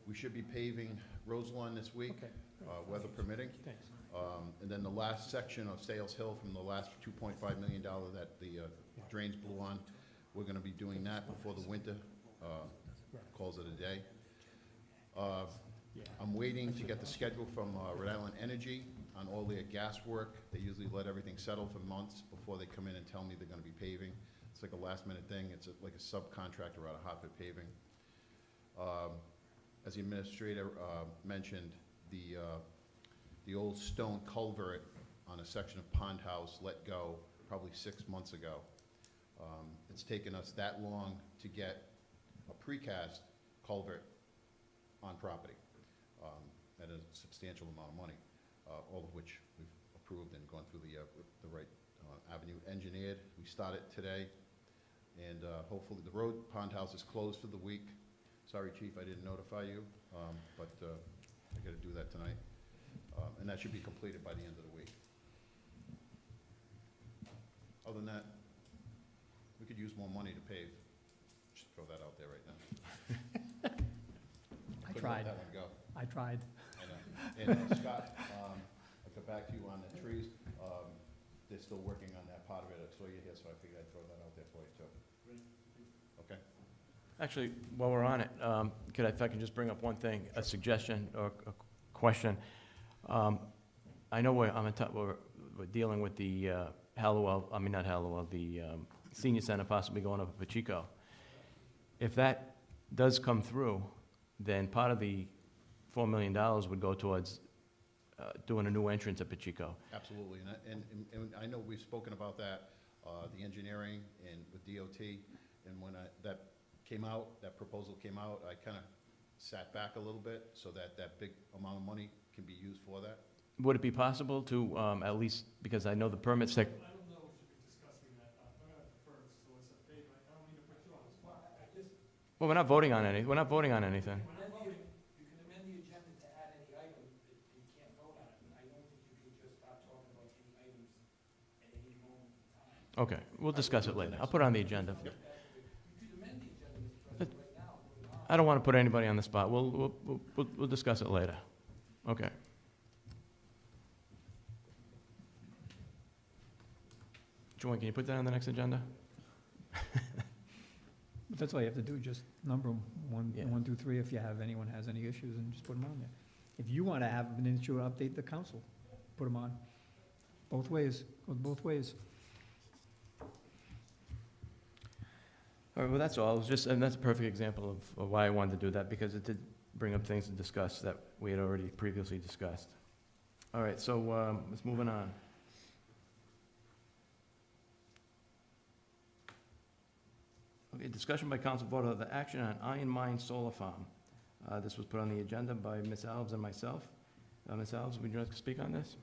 We should be paving Roselawn this week,
Okay.
weather permitting.
Thanks.
And then the last section of Sales Hill from the last $2.5 million that the drains blew on, we're gonna be doing that before the winter calls it a day. I'm waiting to get the schedule from Rhode Island Energy on all their gas work. They usually let everything settle for months before they come in and tell me they're gonna be paving. It's like a last minute thing. It's like a subcontractor out of Hartford Paving. As the administrator mentioned, the old stone culvert on a section of Pond House let go probably 6 months ago. It's taken us that long to get a precast culvert on property at a substantial amount of money, all of which we've approved and gone through the right avenue engineered. We started today, and hopefully the road, Pond House is closed for the week. Sorry, Chief, I didn't notify you, but I gotta do that tonight. And that should be completed by the end of the week. Other than that, we could use more money to pave. Just throw that out there right now.
I
Couldn't let
tried.
that one go.
I tried.
I know. And Scott, I'll get back to you on the trees. They're still working on that part of it. I saw you here, so I figured I'd throw that out there for you too. Okay?
Actually, while we're on it, if I can just bring up one thing, a suggestion or a question. I know we're dealing with the the senior center possibly going up to Pacheco. If that does come through, then part of the $4 million would go towards doing a new entrance at Pacheco.
Absolutely. And I know we've spoken about that, the engineering and with DOT. And when that proposal came out, I kind of sat back a little bit so that big amount of money can be used for that.
Would it be possible to, at least, because I know the permits that,
I don't know if we should be discussing that. I'm gonna defer to Solicitor Page. I don't mean to put you on the spot.
well, we're not voting on anything. We're not voting on anything.
You can amend the agenda to add any item, but you can't vote on it. I don't think you can just start talking about any items at any moment in time.
Okay, we'll discuss it later. I'll put it on the agenda.
You could amend the agenda, Mr. President, right now, put it on.
I don't want to put anybody on the spot. We'll discuss it later. Okay. Joanne, can you put that on the next agenda?
But that's all you have to do, just number them,
Yeah.
1 through 3, if anyone has any issues, and just put them on there. If you want to have an issue, update the council, put them on. Both ways, goes both ways.
All right, well, that's all. It was just, and that's a perfect example of why I wanted to do that, because it did bring up things to discuss that we had already previously discussed. All right, so let's moving on. Okay, discussion by council vote of the action on Iron Mine Solar Farm. This was put on the agenda by Ms. Alves and myself. Ms. Alves, would you like to speak on this?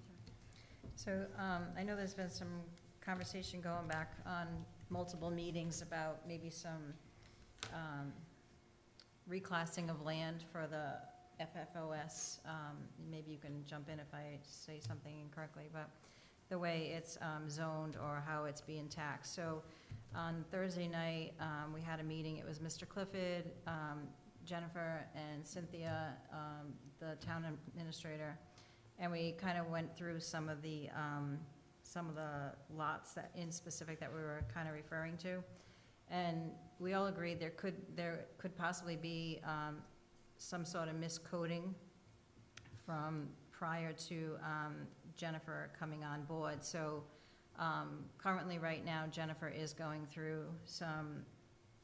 So I know there's been some conversation going back on multiple meetings about maybe some reclassing of land for the FFOS. Maybe you can jump in if I say something incorrectly, but the way it's zoned or how it's being taxed. So on Thursday night, we had a meeting. It was Mr. Clifford, Jennifer, and Cynthia, the town administrator, and we kind of went through some of the lots that in specific that we were kind of referring to, and we all agreed there could possibly be some sort of miscoding from prior to Jennifer coming on board. So currently, right now, Jennifer is going through some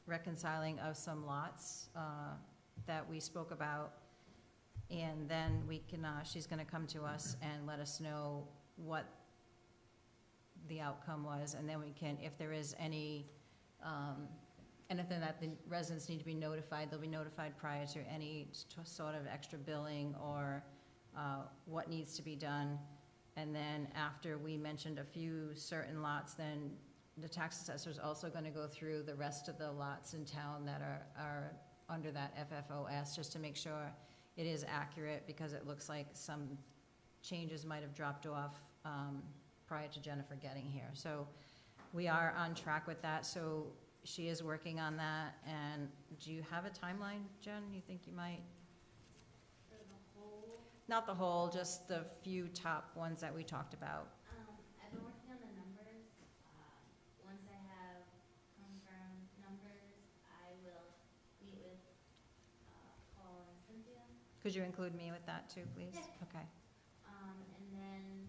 reconciling of some lots that we spoke about, and then we can, she's gonna come to us and let us know what the outcome was, and then we can, if there is any, anything that the residents need to be notified, they'll be notified prior to any sort of extra billing or what needs to be done. And then after we mentioned a few certain lots, then the tax assessor is also gonna go through the rest of the lots in town that are under that FFOS, just to make sure it is accurate, because it looks like some changes might have dropped off prior to Jennifer getting here. So we are on track with that, so she is working on that. And do you have a timeline, Jen? You think you might?
For the whole,
Not the whole, just the few top ones that we talked about.
I've been working on the numbers. Once I have confirmed numbers, I will meet with, Paul and Cynthia.
Could you include me with that too, please?
Yeah.
Okay.
And then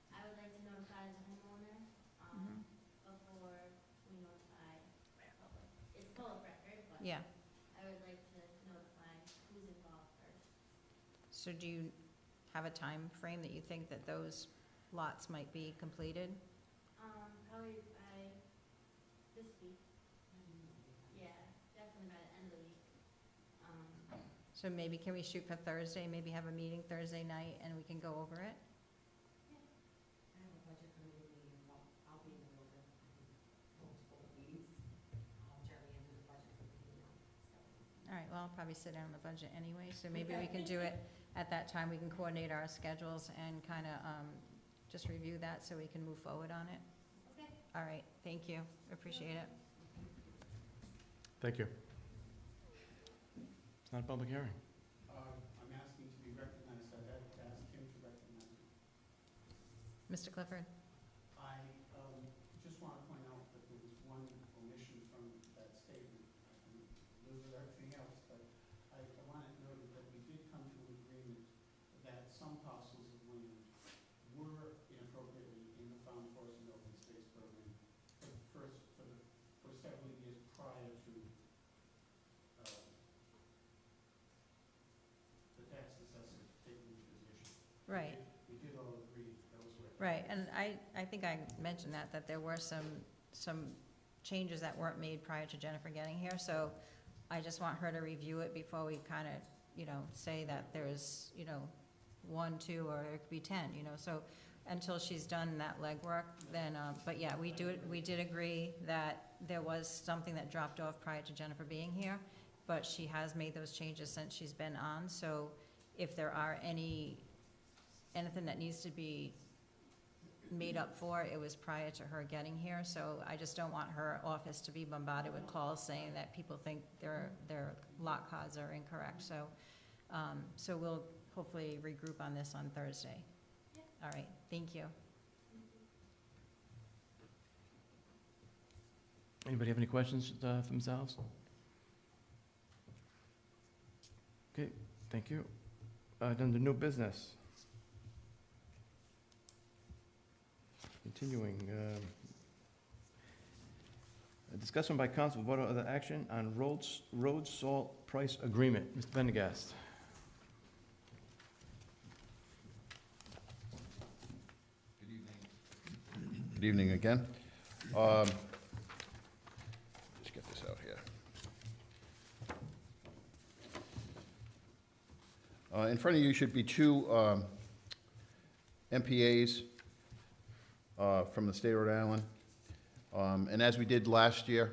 I would like to notify the homeowner,
Mhm.
before we notify the public. It's public record, but
Yeah.
I would like to notify who's involved first.
So do you have a time frame that you think that those lots might be completed?
Probably by this week. Yeah, definitely by the end of the week.
So maybe can we shoot for Thursday, maybe have a meeting Thursday night and we can go over it?
I have a budget committee meeting, well, I'll be in the building, multiple meetings. Jerry into the budget committee now, so.
All right, well, I'll probably sit down on the budget anyway, so maybe we can do it at that time. We can coordinate our schedules and kind of just review that so we can move forward on it.
Okay.
All right, thank you, appreciate it.
Thank you. It's not a public hearing.
I'm asking to be recognized. I'd like to ask him to recognize me.
Mr. Clifford?
I just want to point out that there was one omission from that statement. I can live with everything else, but I want it noted that we did come to an agreement that some parcels of land were inappropriately in the Found Forest and Open Space Program for several years prior to the tax assessor taking the position.
Right.
We did all agree that was what.
Right, and I think I mentioned that there were some changes that weren't made prior to Jennifer getting here, so I just want her to review it before we kind of, say that there's, 1, 2, or it could be 10, so until she's done that legwork, then, but yeah, we did agree that there was something that dropped off prior to Jennifer being here, but she has made those changes since she's been on, so if there are anything that needs to be made up for, it was prior to her getting here, so I just don't want her office to be bombarded with calls saying that people think their lot codes are incorrect, so, so we'll hopefully regroup on this on Thursday. All right, thank you.
Anybody have any questions for themselves? Okay, thank you. Then the new business. Continuing, a discussion by council, vote of the action on road salt price agreement. Mr. Pendergast.
Good evening again. Let's get this out here. In front of you should be two MPAs from the state of Rhode Island. And as we did last year,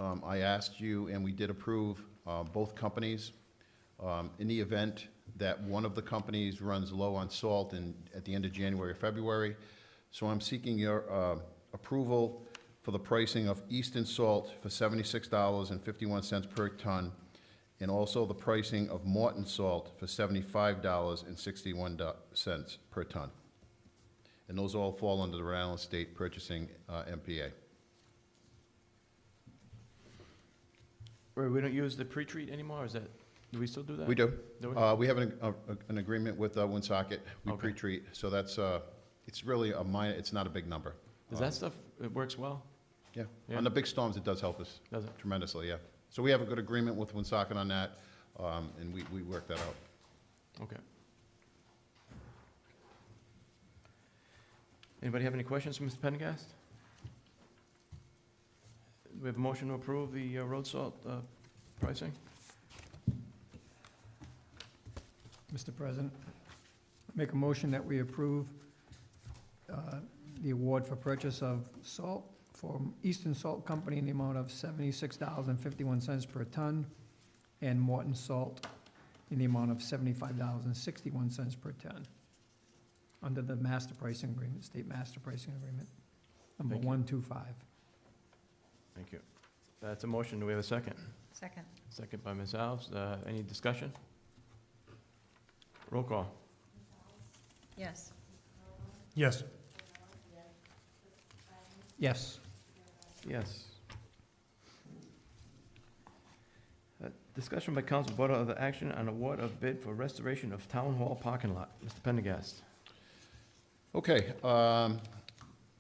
I asked you, and we did approve both companies. In the event that one of the companies runs low on salt at the end of January or February, so I'm seeking your approval for the pricing of Easton Salt for $76.51 per ton, and also the pricing of Morton Salt for $75.61 per ton. And those all fall under the Rhode Island State Purchasing MPA.
We don't use the pre-treat anymore, is that, do we still do that?
We do.
Do we?
We have an agreement with Woonsocket. We
Okay.
pre-treat, so that's, it's really a minor, it's not a big number.
Does that stuff, it works well?
Yeah,
Yeah.
on the big storms, it does help us
Does it?
tremendously, yeah. So we have a good agreement with Woonsocket on that, and we work that out.
Okay. Anybody have any questions for Mr. Pendergast? We have a motion to approve the road salt pricing?
Mr. President, make a motion that we approve the award for purchase of salt from Eastern Salt Company in the amount of $76.51 per ton, and Morton Salt in the amount of $75.61 per ton, under the master pricing agreement, state master pricing agreement, number
Thank you.
125.
Thank you. That's a motion. Do we have a second?
Second.
Second by Ms. Alves. Any discussion? Roll call.
Yes.
Yes.
Yes.
Yes. Discussion by council vote of the action on award of bid for restoration of town hall parking lot. Mr. Pendergast.
Okay,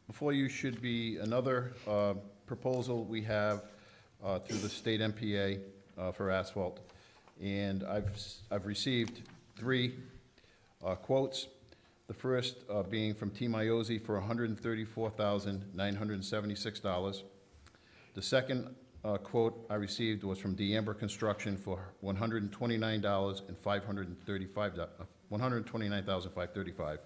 before you should be another proposal we have through the state MPA for asphalt. And I've received 3 quotes. The first being from T. Miozzi for $134,976. The second quote I received was from D'Amber Construction for $129,535.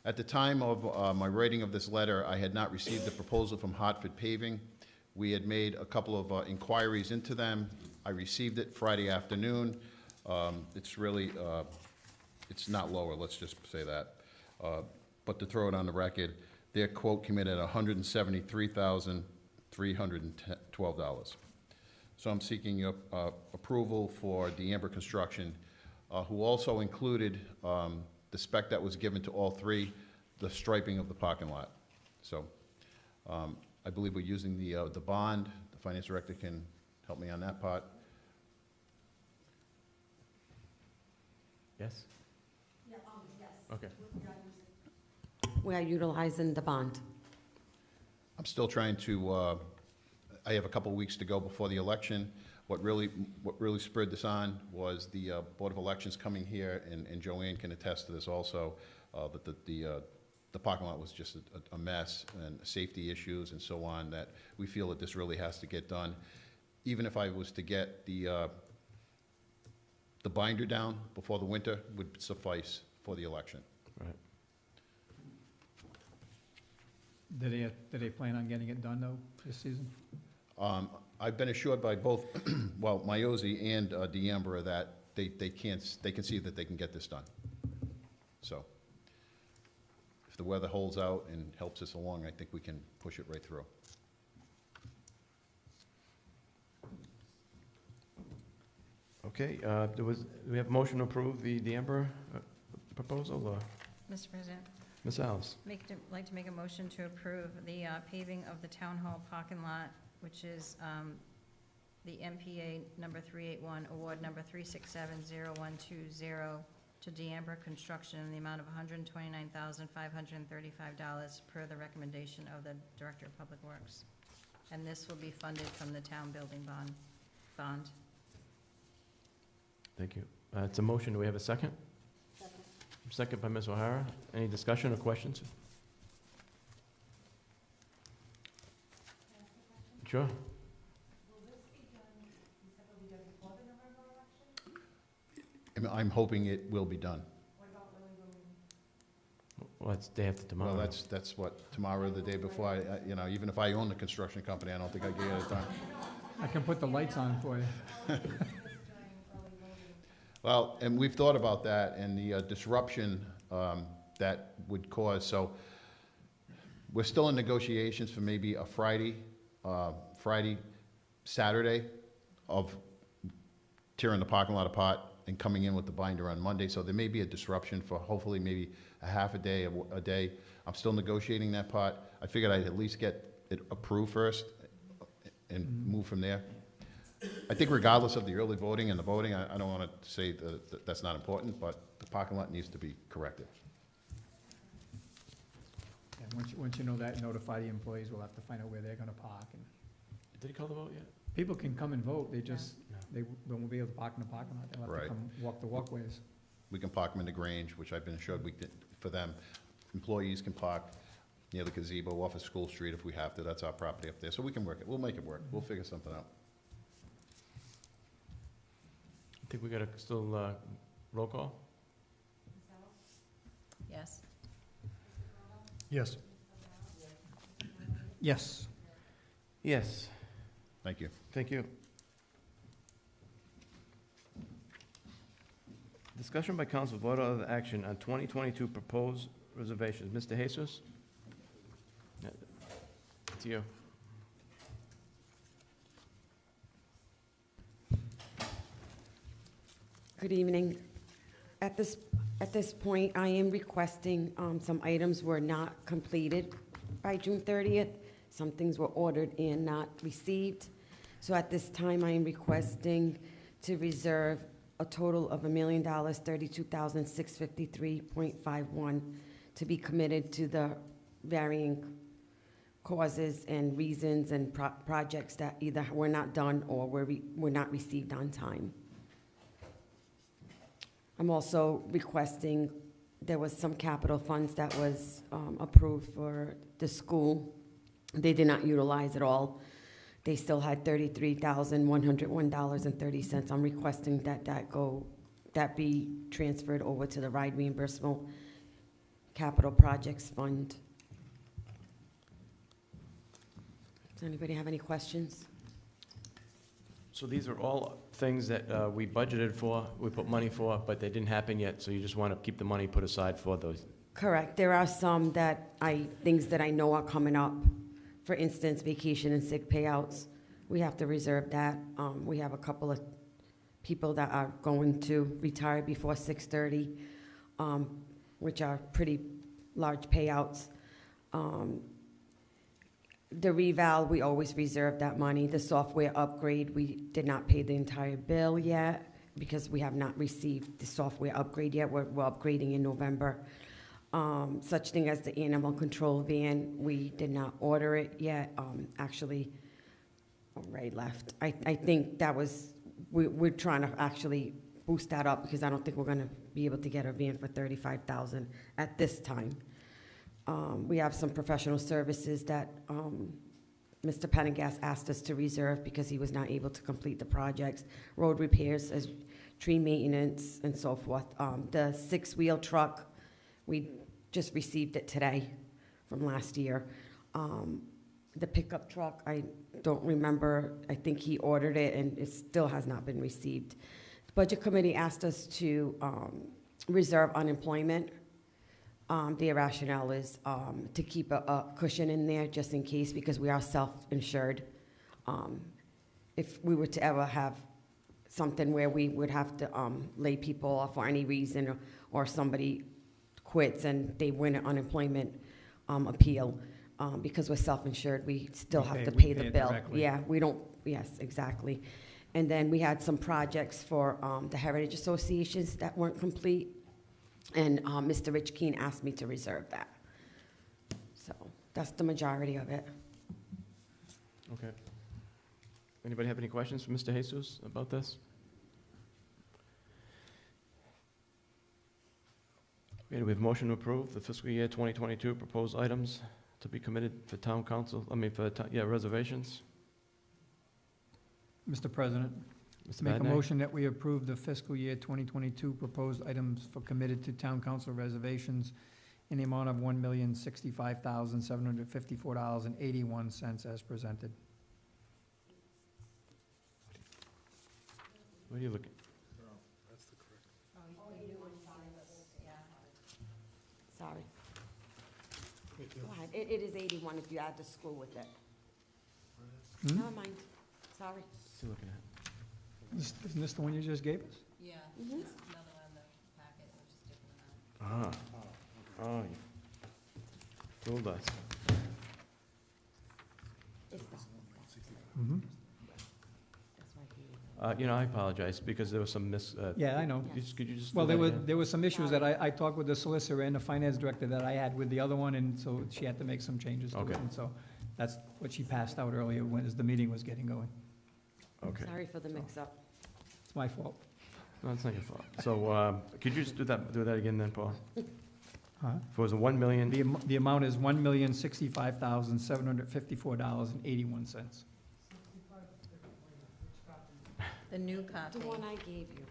At the time of my writing of this letter, I had not received a proposal from Hartford Paving. We had made a couple of inquiries into them. I received it Friday afternoon. It's really, it's not lower, let's just say that. But to throw it on the record, their quote came in at $173,312. So I'm seeking your approval for D'Amber Construction, who also included the spec that was given to all 3, the striping of the parking lot. So I believe we're using the bond. The finance director can help me on that part.
Yes?
Yeah, yes.
Okay.
We are utilizing the bond.
I'm still trying to, I have a couple weeks to go before the election. What really spurred this on was the Board of Elections coming here, and Joanne can attest to this also, that the parking lot was just a mess, and safety issues and so on, that we feel that this really has to get done. Even if I was to get the binder down before the winter, would suffice for the election.
Right.
Did they plan on getting it done, though, this season?
I've been assured by both, well, Miozzi and D'Amber that they can see that they can get this done. So if the weather holds out and helps us along, I think we can push it right through.
Okay, do we have a motion to approve the D'Amber proposal, or
Mr. President,
Ms. Alves?
like to make a motion to approve the paving of the town hall parking lot, which is the MPA number 381, award number 3670120 to D'Amber Construction in the amount of $129,535 per the recommendation of the Director of Public Works. And this will be funded from the town building bond.
Thank you. It's a motion. Do we have a second? Second by Ms. O'Hara. Any discussion or questions? Sure.
I'm hoping it will be done.
Well, it's day after tomorrow.
Well, that's what, tomorrow, the day before, you know, even if I own the construction company, I don't think I can get it done.
I can put the lights on for you.
Well, and we've thought about that and the disruption that would cause. So we're still in negotiations for maybe a Friday, Saturday of tearing the parking lot apart and coming in with the binder on Monday. So there may be a disruption for hopefully maybe a half a day, a day. I'm still negotiating that part. I figured I'd at least get it approved first and move from there. I think regardless of the early voting and the voting, I don't want to say that that's not important, but the parking lot needs to be corrected.
And once you know that, notify the employees, we'll have to find out where they're gonna park. And
Did he call the vote yet?
people can come and vote, they just,
No.
they won't be able to park in the parking lot, they'll have
Right.
to come walk the walkways.
We can park them in the Grange, which I've been assured we did for them. Employees can park near the gazebo off of School Street if we have to. That's our property up there. So we can work it. We'll make it work. We'll figure something out.
I think we got to still roll call?
Yes.
Yes.
Yes.
Yes.
Thank you.
Thank you. Discussion by council, vote of action on 2022 proposed reservations. Mr. Jesus? Yeah, it's you.
Good evening. At this point, I am requesting, some items were not completed by June 30th. Some things were ordered and not received. So at this time, I am requesting to reserve a total of $1,032,653.51 to be committed to the varying causes and reasons and projects that either were not done or were not received on time. I'm also requesting, there was some capital funds that was approved for the school. They did not utilize it all. They still had $33,101.30. I'm requesting that be transferred over to the ride reimbursable capital projects fund. Does anybody have any questions?
So these are all things that we budgeted for, we put money for, but they didn't happen yet, so you just want to keep the money put aside for those?
Correct. There are some things that I know are coming up. For instance, vacation and sick payouts. We have to reserve that. We have a couple of people that are going to retire before 6:30, which are pretty large payouts. The reval, we always reserve that money. The software upgrade, we did not pay the entire bill yet because we have not received the software upgrade yet. We're upgrading in November. Such thing as the animal control van, we did not order it yet. Actually, Ray left. I think that was, we're trying to actually boost that up because I don't think we're gonna be able to get a van for $35,000 at this time. We have some professional services that Mr. Pendergast asked us to reserve because he was not able to complete the projects, road repairs, as tree maintenance, and so forth. The six-wheel truck, we just received it today from last year. The pickup truck, I don't remember. I think he ordered it, and it still has not been received. The Budget Committee asked us to reserve unemployment. The rationale is to keep a cushion in there just in case, because we are self-insured. If we were to ever have something where we would have to lay people off for any reason, or somebody quits and they win an unemployment appeal, because we're self-insured, we still have to pay the bill. Yeah, we don't, yes, exactly. And then we had some projects for the Heritage Associations that weren't complete. And Mr. Rich Keene asked me to reserve that. So that's the majority of it.
Okay. Anybody have any questions for Mr. Jesus about this? Okay, do we have a motion to approve the fiscal year 2022 proposed items to be committed for town council, reservations?
Mr. President,
Mr.
make a
Badnack?
motion that we approve the fiscal year 2022 proposed items for committed to town council reservations in the amount of $1,065,754.81 as presented.
What are you looking?
Sorry. Go ahead. It is 81 if you add the school with it. Never mind. Sorry.
What's he looking at?
Isn't this the one you just gave us?
Yeah,
Mhm.
there's another one in the packet, which is different than that.
Oh, you fooled us.
It's that.
Mm-hmm.
That's right here.
I apologize, because there was some
Yeah, I know.
could you just?
Well,
do
there
that
were,
again?
there were some issues that I talked with the solicitor and the finance director that I had with the other one, and so she had to make some changes to it.
Okay.
And so that's what she passed out earlier as the meeting was getting going.
Okay,
Sorry for the mix-up.
It's my fault.
no, it's not your fault. So, could you just do that again then, Paul?
Huh?
For was it 1 million?
The amount is $1,065,754.81.
The new copy.
The one I gave you.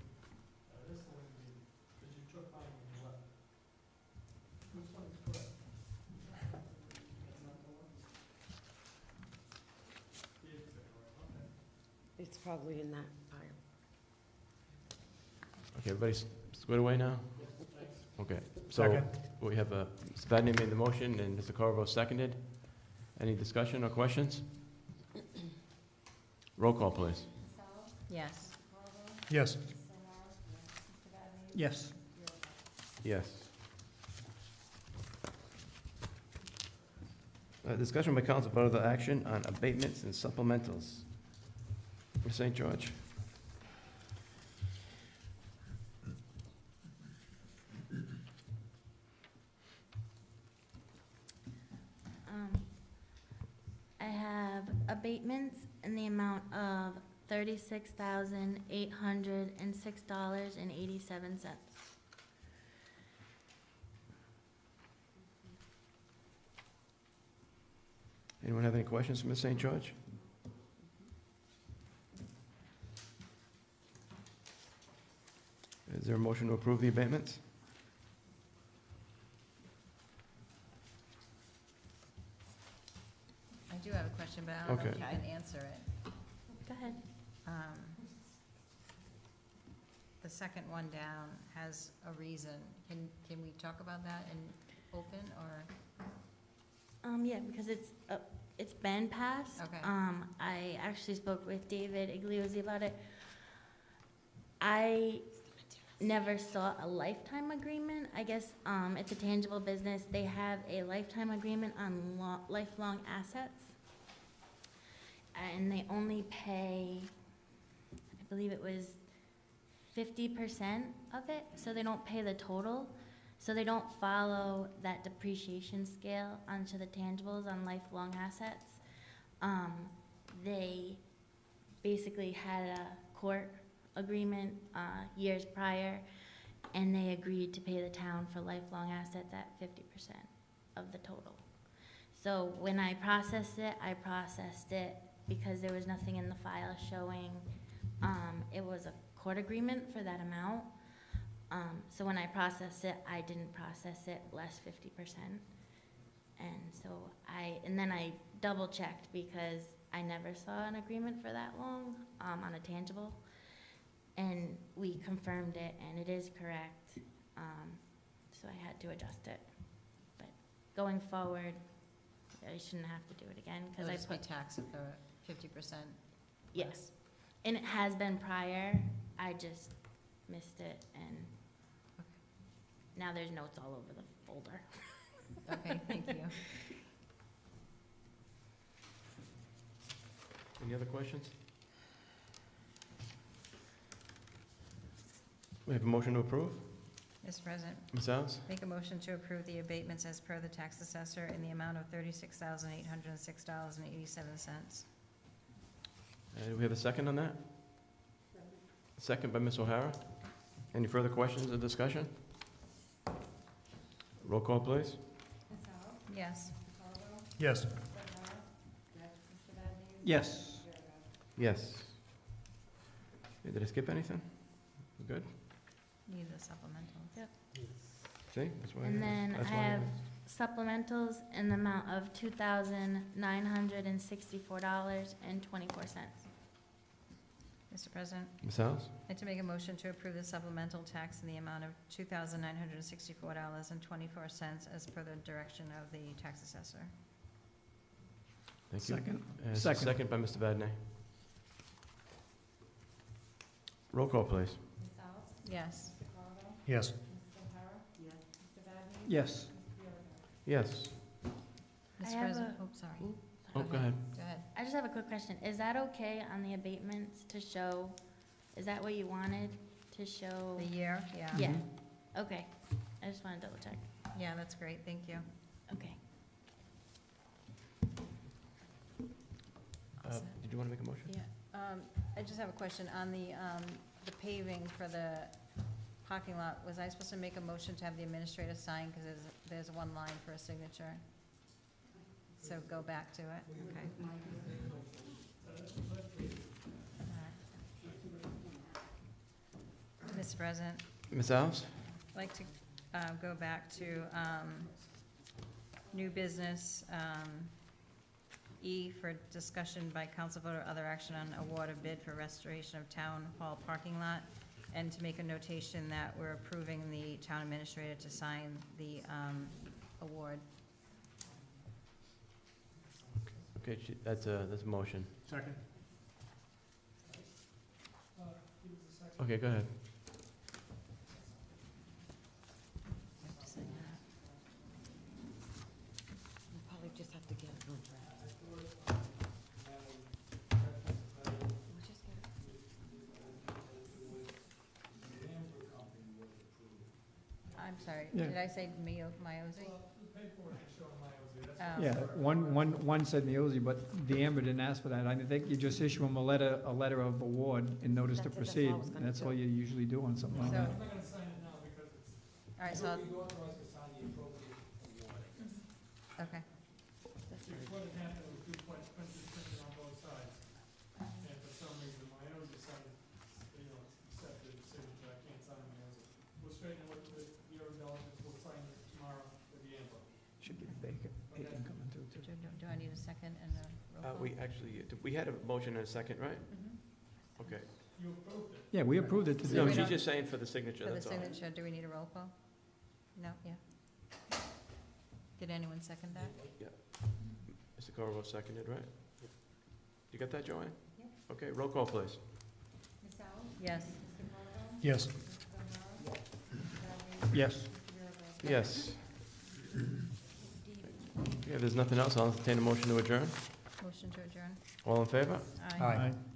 It's probably in that pile.
Okay, everybody's squared away now? Okay, so
Second.
we have, Mr. Vadney made the motion and Mr. Corvo seconded. Any discussion or questions? Roll call, please.
Yes.
Yes.
Yes.
Yes. Discussion by council about other action on abatements and supplementals. Ms. St. George?
I have abatements in the amount of $36,806.87.
Anyone have any questions for Ms. St. George? Is there a motion to approve the abatements?
I do have a question, but I don't know if you
Okay.
can answer it.
Go ahead.
The second one down has a reason. Can we talk about that in open, or?
Yeah, because it's been passed.
Okay.
I actually spoke with David Igliozzi about it. I never saw a lifetime agreement. I guess, it's a tangible business. They have a lifetime agreement on lifelong assets. And they only pay, I believe it was 50% of it, so they don't pay the total. So they don't follow that depreciation scale onto the tangibles on lifelong assets. They basically had a court agreement years prior, and they agreed to pay the town for lifelong assets at 50% of the total. So when I processed it because there was nothing in the file showing it was a court agreement for that amount. So when I processed it, I didn't process it less 50%. And so then I double checked because I never saw an agreement for that long on a tangible. And we confirmed it, and it is correct. So I had to adjust it. But going forward, I shouldn't have to do it again because
It'll
I
just be
put,
taxed at the 50%?
yes. And it has been prior, I just missed it, and now there's notes all over the folder.
Okay, thank you.
Any other questions? We have a motion to approve.
Mr. President,
Ms. Alves?
make a motion to approve the abatements as per the tax assessor in the amount of $36,806.87.
Do we have a second on that? Second by Ms. O'Hara. Any further questions or discussion? Roll call, please.
Yes.
Yes.
Yes.
Yes. Okay, did I skip anything? We good?
Need the supplemental.
Yep.
See? That's why.
And then
that's
I
why
have supplementals in the amount of $2,964.24.
Mr. President,
Ms. Alves?
I'd like to make a motion to approve the supplemental tax in the amount of $2,964.24 as per the direction of the tax assessor.
Thank you.
Second.
Second.
Second.
Second by Mr. Vadney. Roll call, please.
Yes.
Yes.
Yes.
Yes.
I
Mr.
have
President, oh, sorry.
Oh, go ahead.
Go ahead.
I just have a quick question. Is that okay on the abatements to show, is that what you wanted to show?
The year, yeah.
Yeah, okay. I just want to double check.
Yeah, that's great, thank you.
Okay.
Did you want to make a motion?
Yeah, I just have a question on the paving for the parking lot. Was I supposed to make a motion to have the administrator sign, because there's one line for a signature? So go back to it, okay. Mr. President,
Ms. Alves?
I'd like to go back to new business, E for discussion by council vote or other action on award of bid for restoration of town hall parking lot, and to make a notation that we're approving the town administrator to sign the award.
Okay, that's a motion.
Second.
Okay, go ahead.
I have to sign that.
You probably just have to get a contract.
I'm sorry,
Yeah.
did I say Miozy? Oh.
Yeah, one said Neozy, but the Amber didn't ask for that. I think you just issue them a letter of award and notice to
That's it, that's
proceed.
all I was gonna
That's
do.
all you usually do on something like
So-
that.
I'm not gonna sign it now because it's,
All right, so,
you authorize to sign the appropriate award.
okay.
What had happened was two points printed on both sides. And for some reason, my own decided, accepted the signature, I can't sign my own. We'll straighten it with your indulgence, we'll sign it tomorrow with the Amber.
Should be bacon coming through too.
Do I need a second and a roll call?
We actually, we had a motion and a second, right?
Mhm.
Okay.
You approved it.
Yeah, we approved it to
No,
we
do.
she's
don't-
just saying for the signature,
For the
that's all.
signature, do we need a roll call? No, yeah. Did anyone second that?
Mr. Corvo seconded, right? You got that, Joanne?
Yep.
Okay, roll call, please.
Yes.
Yes.
Yes.
Yes. Yeah, if there's nothing else, I'll entertain a motion to adjourn.
Motion to adjourn?
All in favor?
Aye.
Aye.